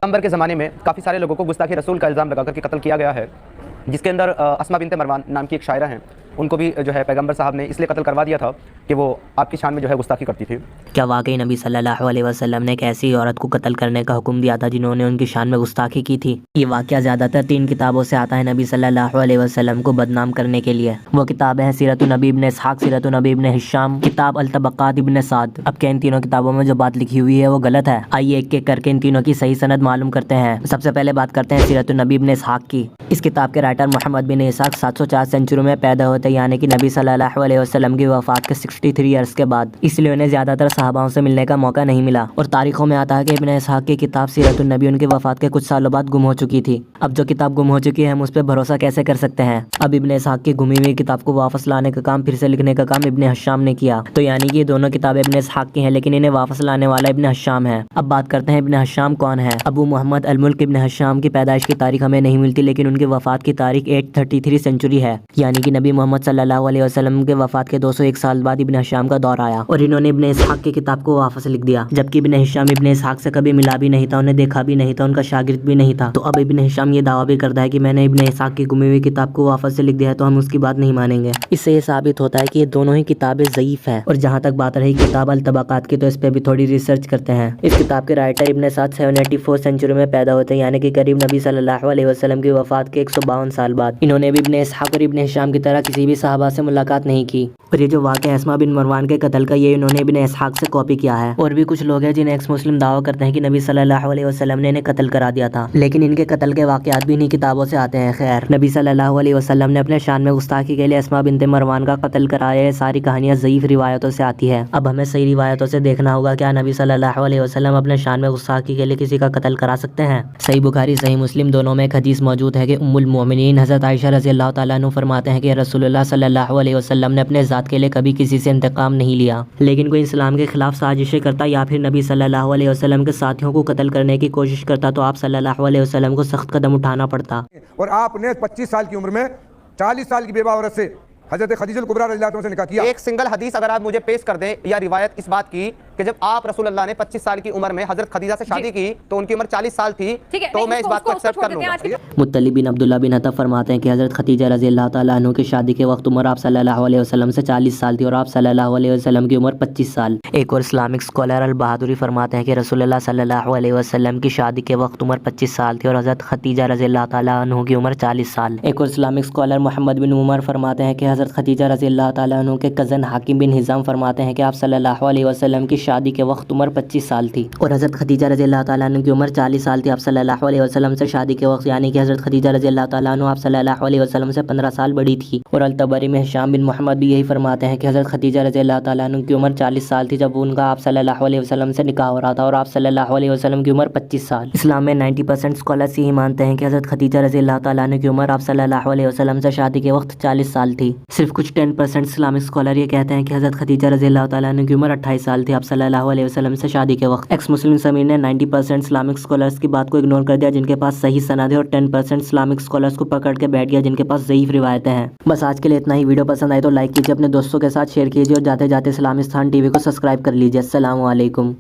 پیغمبر کے زمانے میں کافی سارے لوگوں کو گستاخی رسول کا الزام لگا کر کے قتل کیا گیا ہے، جس کے اندر اسما بنت مروان نام کی ایک شاعرہ ہیں، ان کو بھی جو ہے پیغمبر صاحب نے اس لیے قتل کروا دیا تھا کہ وہ آپ کی شان میں جو ہے گستاخی کرتی تھی۔ کیا واقعی نبی صلی اللہ علیہ وسلم نے ایک ایسی عورت کو قتل کرنے کا حکم دیا تھا جنہوں نے ان کی شان میں گستاخی کی تھی؟ یہ واقعہ زیادہ تر 3 کتابوں سے آتا ہے نبی صلی اللہ علیہ وسلم کو بدنام کرنے کے لیے۔ وہ کتابیں ہیں سیرت النبی ابن اسحاق، سیرت النبی ابن ہشام، کتاب الطبقات ابن سعد۔ اب کیا ان تینوں کتابوں میں جو بات لکھی ہوئی ہے وہ غلط ہے؟ آئیے ایک ایک کر کے ان تینوں کی صحیح سند معلوم کرتے ہیں۔ سب سے پہلے بات کرتے ہیں سیرت النبی ابن اسحاق کی۔ اس کتاب کے رائٹر محمد بن اسحاق 704 سینچری میں پیدا ہوتے، یعنی کہ نبی صلی اللہ علیہ وسلم کی وفات کے 63 ایئرس کے بعد، اس لیے انہیں زیادہ تر صحاباؤں سے ملنے کا موقع نہیں ملا، اور تاریخوں میں آتا ہے کہ ابن اسحاق کی کتاب سیرت النبی ان کی وفات کے کچھ سالوں بعد گم ہو چکی تھی۔ اب جو کتاب گم ہو چکی ہے ہم اس پہ بھروسہ کیسے کر سکتے ہیں؟ اب ابن اسحاق کی گمی ہوئی کتاب کو واپس لانے کا کام، پھر سے لکھنے کا کام ابن ہشام نے کیا، تو یعنی کہ یہ دونوں کتابیں ابن اسحاق کی ہیں، لیکن انہیں واپس لانے والا ابن ہشام ہے۔ اب بات کرتے ہیں ابن ہشام کون ہے۔ ابو محمد الملک ابن ہشام کی پیدائش کی تاریخ ہمیں نہیں ملتی، لیکن ان کی وفات کی تاریخ 833 سینچری ہے، یعنی کہ نبی محمد صلی اللہ علیہ وسلم کے وفات کے 201 سال بعد ابن ہشام کا دور آیا، اور انہوں نے ابن اسحاق کی کتاب کو واپس لکھ دیا، جبکہ ابن ہشام ابن اسحاق سے کبھی ملا بھی نہیں تھا، انہیں دیکھا بھی نہیں تھا، ان کا شاگرد بھی نہیں تھا۔ تو اب ابن ہشام یہ دعویٰ بھی کرتا ہے کہ میں نے ابن اسحاق کی گمی ہوئی کتاب کو واپس سے لکھ دیا ہے، تو ہم اس کی بات نہیں مانیں گے۔ اس سے یہ ثابت ہوتا ہے کہ یہ دونوں ہی کتابیں ضعیف ہیں۔ اور جہاں تک بات رہی کتاب الطبقات کی، تو اس پہ بھی تھوڑی ریسرچ کرتے ہیں۔ اس کتاب کے رائٹر ابن سعد 784 سینچری میں پیدا ہوتے، یعنی کہ قریب نبی صلی اللہ علیہ وسلم کی وفات کے 152 سال بعد۔ انہوں نے بھی ابن اسحاق اور ابن ہشام کی طرح کسی بھی صحابہ سے ملاقات نہیں کی، اور یہ جو واقعہ اسما بن مروان کے قتل کا، یہ انہوں نے ابن اسحاق سے کاپی کیا ہے۔ اور بھی کچھ لوگ ہیں جنہیں ایکس مسلم دعویٰ کرتے ہیں کہ نبی صلی اللہ علیہ وسلم نے انہیں قتل کرا دیا تھا، لیکن ان کے قتل کے واقعات بھی انہی کتابوں سے آتے ہیں۔ خیر، نبی صلی اللہ علیہ وسلم نے اپنے شان میں گستاخی کے لیے اسما بنت مروان کا قتل کرایا، یہ ساری کہانیاں ضعیف روایتوں سے آتی ہے۔ اب ہمیں صحیح روایتوں سے دیکھنا ہوگا کیا نبی صلی اللہ علیہ وسلم اپنے شان میں گستاخی کے لیے کسی کا قتل کرا سکتے ہیں؟ صحیح بخاری صحیح مسلم دونوں میں ایک حدیث موجود ہے کہ ام المؤمنین حضرت عائشہ رضی اللہ تعالیٰ عنہ فرماتے ہیں کہ رسول اللہ صلی اللہ علیہ وسلم نے اپنے ذات کے لیے کبھی کسی سے انتقام نہیں لیا، لیکن کوئی اسلام کے خلاف سازشیں کرتا یا پھر نبی صلی اللہ علیہ وسلم کے ساتھیوں کو قتل کرنے کی کوشش کرتا تو آپ صلی اللہ علیہ وسلم کو سخت قدم اٹھانا پڑتا۔ اور آپ نے 25 سال کی عمر میں 40 سال کی بیوہ عورت سے حضرت خدیجہ الکبریٰ رضی اللہ عنہا سے نکاح کیا۔ ایک سنگل حدیث اگر آپ مجھے پیش کر دیں یا روایت اس بات کی کہ جب آپ رسول اللہ نے 25 سال کی عمر میں حضرت خدیجہ سے شادی کی تو ان کی عمر 40 سال تھی، تو میں اس بات کو ایکسپٹ کر لوں گا۔ مطلب بن عبداللہ بن حطب فرماتے ہیں کہ حضرت خدیجہ رضی اللہ تعالیٰ عنہ کی شادی کے وقت عمر آپ صلی اللہ علیہ وسلم سے 40 سال تھی، اور آپ صلی اللہ علیہ وسلم کی عمر 25 سال۔ ایک اور اسلامک اسکالر البہادری فرماتے ہیں کہ رسول اللہ صلی اللہ علیہ وسلم کی شادی کے وقت عمر 25 سال تھی، اور حضرت خدیجہ رضی اللہ تعالیٰ عنہ کی عمر 40 سال۔ ایک اور اسلامک اسکالر محمد بن عمر فرماتے ہیں کہ حضرت خدیجہ رضی اللہ تعالیٰ عنہ کے کزن حاکم بن حزام فرماتے ہیں کہ آپ صلی اللہ علیہ وسلم کی شادی کے وقت عمر 25 سال تھی، اور حضرت خدیجہ رضی اللہ تعالیٰ عنہ کی عمر 40 سال تھی آپ صلی اللہ علیہ وسلم سے شادی کے وقت، یعنی کہ حضرت خدیجہ رضی اللہ تعالیٰ عنہ آپ صلی اللہ علیہ وسلم سے 15 سال بڑی تھی۔ اور الطبری میں ہشام بن محمد بھی یہی فرماتے ہیں کہ حضرت خدیجہ رضی اللہ تعالیٰ عنہ کی عمر 40 سال تھی جب ان کا آپ صلی اللہ علیہ وسلم سے نکاح ہو رہا تھا، اور آپ صلی اللہ علیہ وسلم کی عمر 25 سال۔ اسلام میں 90% اسکالرز یہی مانتے ہیں کہ حضرت خدیجہ رضی اللہ تعالیٰ عنہ کی عمر آپ صلی اللہ علیہ وسلم سے شادی کے وقت 40 سال تھی۔ صرف کچھ 10% اسلامک اسکالر یہ کہتے ہیں کہ حضرت خدیجہ رضی اللہ تعالیٰ عنہ کی عمر 28 سال تھی آپ صلی اللہ علیہ وسلم سے شادی کے وقت۔ ایکس مسلم سمیر نے 90% اسلامک اسکالرز کی بات کو اگنور کر دیا جن کے پاس صحیح سند ہے، اور 10% اسلامک اسکالرز کو پکڑ کے بیٹھ گیا جن کے پاس ضعیف روایتیں ہیں۔ بس آج کے لیے اتنا ہی۔ ویڈیو پسند آئے تو لائک کیجیے، اپنے دوستوں کے ساتھ شیئر کیجیے، اور جاتے جاتے اسلامستان ٹی وی کو سبسکرائب کر لیجیے۔ السلام علیکم۔